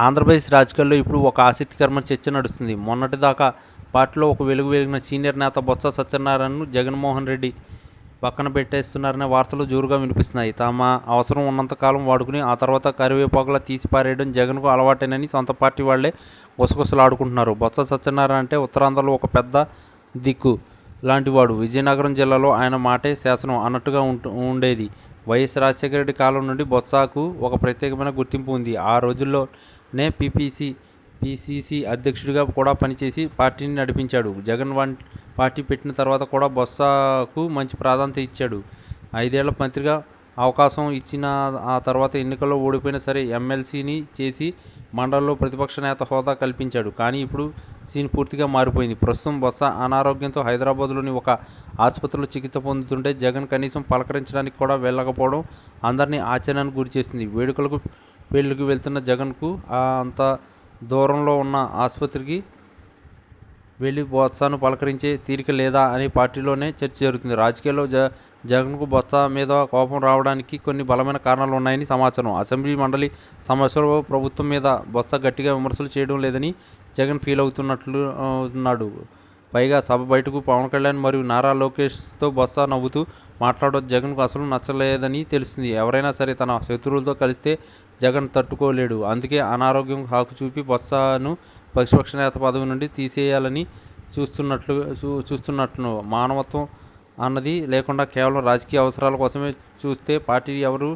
ఆంధ్రప్రదేశ్ రాజకీయాల్లో ఇప్పుడు ఒక ఆసక్తికరమైన చర్చ నడుస్తుంది. మొన్నటిదాకా పార్టీలో ఒక వెలిగిన సీనియర్ నేత బొత్స సత్యనారాయణను జగన్మోహన్ రెడ్డి పక్కన పెట్టేస్తున్నారనే వార్తలు జోరుగా వినిపిస్తున్నాయి. తమ అవసరం ఉన్నంతకాలం వాడుకుని ఆ తర్వాత కరివేపాకులా తీసి పారేయడం జగన్కు అలవాటేనని సొంత పార్టీ వాళ్లే గుసగుసలాడుకుంటున్నారు. బొత్స సత్యనారాయణ అంటే ఉత్తరాంధ్రలో ఒక పెద్ద దిక్కు లాంటివాడు. విజయనగరం జిల్లాలో ఆయన మాటే శాసనం అన్నట్టుగా ఉండేది. వైఎస్ రాజశేఖర రెడ్డి కాలం నుండి బొత్సకు ఒక ప్రత్యేకమైన గుర్తింపు ఉంది. ఆ రోజుల్లోనే పిసిసి అధ్యక్షుడిగా కూడా పనిచేసి పార్టీని నడిపించాడు. జగన్ పార్టీ పెట్టిన తర్వాత కూడా బొత్సకు మంచి ప్రాధాన్యత ఇచ్చాడు. 5 ఏళ్ల మంత్రిగా అవకాశం ఇచ్చిన ఆ తర్వాత ఎన్నికల్లో ఓడిపోయినా సరే ఎమ్మెల్సీని చేసి మండలిలో ప్రతిపక్ష నేత హోదా కల్పించాడు. కానీ ఇప్పుడు సీన్ పూర్తిగా మారిపోయింది. ప్రస్తుతం బొత్స అనారోగ్యంతో హైదరాబాద్లోని ఒక ఆసుపత్రిలో చికిత్స పొందుతుంటే జగన్ కనీసం పలకరించడానికి కూడా వెళ్ళకపోవడం అందరినీ ఆశ్చర్యానికి గురిచేసింది. వేడుకలకు పెళ్లికి వెళ్తున్న జగన్కు అంత దూరంలో ఉన్న ఆసుపత్రికి వెళ్ళి బొత్సను పలకరించే తీరిక లేదా అని పార్టీలోనే చర్చ జరుగుతుంది. రాజకీయాల్లో జగన్కు బొత్స మీద కోపం రావడానికి కొన్ని బలమైన కారణాలు ఉన్నాయని సమాచారం. అసెంబ్లీ మండలి సమావేశంలో ప్రభుత్వం మీద బొత్స గట్టిగా విమర్శలు చేయడం లేదని జగన్ ఫీల్ అవుతున్నాడు. పైగా సభ బయటకు పవన్ కళ్యాణ్ మరియు నారా లోకేష్తో బొత్స నవ్వుతూ మాట్లాడడం జగన్కు అసలు నచ్చలేదని తెలుస్తుంది. ఎవరైనా సరే తన శత్రువులతో కలిస్తే జగన్ తట్టుకోలేడు. అందుకే అనారోగ్యం హాకు చూపి బొత్సను ప్రతిపక్ష నేత పదవి నుండి తీసేయాలని చూస్తున్నట్లు మానవత్వం అన్నది లేకుండా కేవలం రాజకీయ అవసరాల కోసమే చూస్తే పార్టీ ఎవరు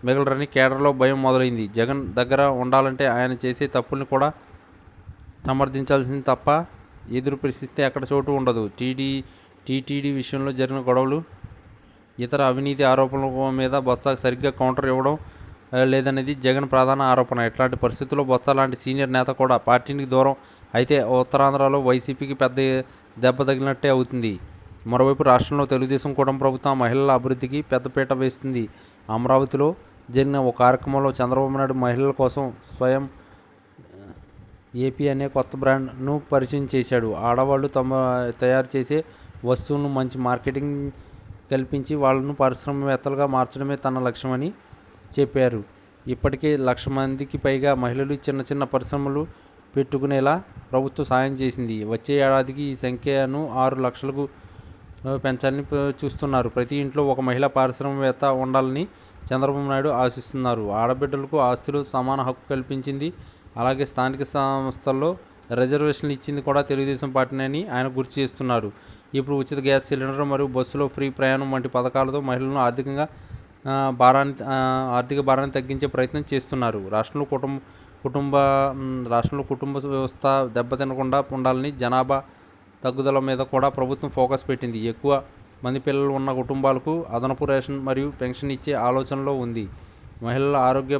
మిగలరని కేడర్లో భయం మొదలైంది. జగన్ దగ్గర ఉండాలంటే ఆయన చేసే తప్పుల్ని కూడా సమర్థించాల్సింది తప్ప ఎదురు ప్రశ్నిస్తే ఎక్కడ చోటు ఉండదు. టీటీడీ విషయంలో జరిగిన గొడవలు, ఇతర అవినీతి ఆరోపణల మీద బొత్సకు సరిగ్గా కౌంటర్ ఇవ్వడం లేదనేది జగన్ ప్రధాన ఆరోపణ. ఇట్లాంటి పరిస్థితుల్లో బొత్స లాంటి సీనియర్ నేత కూడా పార్టీకి దూరం అయితే ఉత్తరాంధ్రలో వైసీపీకి పెద్ద దెబ్బ తగిలినట్టే అవుతుంది. మరోవైపు రాష్ట్రంలో తెలుగుదేశం కూటమి ప్రభుత్వం మహిళల అభివృద్ధికి పెద్దపీట వేస్తుంది. అమరావతిలో జరిగిన ఒక కార్యక్రమంలో చంద్రబాబు నాయుడు మహిళల కోసం స్వయం ఏపీ అనే కొత్త బ్రాండ్ను పరిచయం చేశాడు. ఆడవాళ్లు తయారు చేసే వస్తువులను మంచి మార్కెటింగ్ కల్పించి వాళ్లను పరిశ్రమవేత్తలుగా మార్చడమే తన లక్ష్యమని చెప్పారు. ఇప్పటికే 1,00,000 మందికి పైగా మహిళలు చిన్న చిన్న పరిశ్రమలు పెట్టుకునేలా ప్రభుత్వం సాయం చేసింది. వచ్చే ఏడాదికి ఈ సంఖ్యను 6 లక్షలకు పెంచాలని చూస్తున్నారు. ప్రతి ఇంట్లో ఒక మహిళా పారిశ్రామికవేత్త ఉండాలని చంద్రబాబు నాయుడు ఆశిస్తున్నారు. ఆడబిడ్డలకు ఆస్తిలో సమాన హక్కు కల్పించింది, అలాగే స్థానిక సంస్థల్లో రిజర్వేషన్లు ఇచ్చింది కూడా తెలుగుదేశం పార్టీని ఆయన గుర్తు చేస్తున్నారు. ఇప్పుడు ఉచిత గ్యాస్ సిలిండర్ మరియు బస్సులో ఫ్రీ ప్రయాణం వంటి పథకాలతో మహిళలను ఆర్థిక భారాన్ని తగ్గించే ప్రయత్నం చేస్తున్నారు. రాష్ట్రంలో కుటుంబ వ్యవస్థ దెబ్బతినకుండా ఉండాలని జనాభా తగ్గుదల మీద కూడా ప్రభుత్వం ఫోకస్ పెట్టింది. ఎక్కువ మంది పిల్లలు ఉన్న కుటుంబాలకు అదనపు రేషన్ మరియు పెన్షన్ ఇచ్చే ఆలోచనలో ఉంది. మహిళల ఆరోగ్య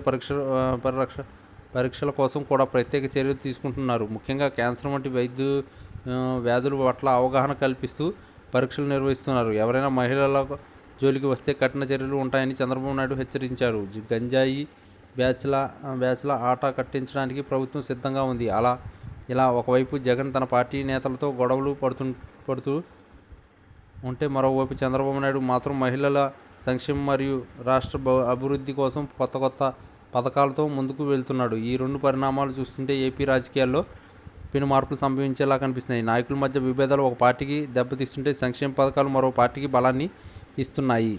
పరీక్షల కోసం కూడా ప్రత్యేక చర్యలు తీసుకుంటున్నారు. ముఖ్యంగా క్యాన్సర్ వంటి వ్యాధుల పట్ల అవగాహన కల్పిస్తూ పరీక్షలు నిర్వహిస్తున్నారు. ఎవరైనా మహిళల జోలికి వస్తే కఠిన చర్యలు ఉంటాయని చంద్రబాబు నాయుడు హెచ్చరించారు. గంజాయి బ్యాచ్ల ఆట కట్టించడానికి ప్రభుత్వం సిద్ధంగా ఉంది. ఇలా ఒకవైపు జగన్ తన పార్టీ నేతలతో గొడవలు పడుతూ ఉంటే, మరోవైపు చంద్రబాబు నాయుడు మాత్రం మహిళల సంక్షేమం మరియు రాష్ట్ర అభివృద్ధి కోసం కొత్త పథకాలతో ముందుకు వెళ్తున్నాడు. ఈ 2 పరిణామాలు చూస్తుంటే ఏపీ రాజకీయాల్లో పెను మార్పులు సంభవించేలా కనిపిస్తున్నాయి. నాయకుల మధ్య విభేదాలు ఒక పార్టీకి దెబ్బతీస్తుంటే, సంక్షేమ పథకాలు మరో పార్టీకి బలాన్ని ఇస్తున్నాయి.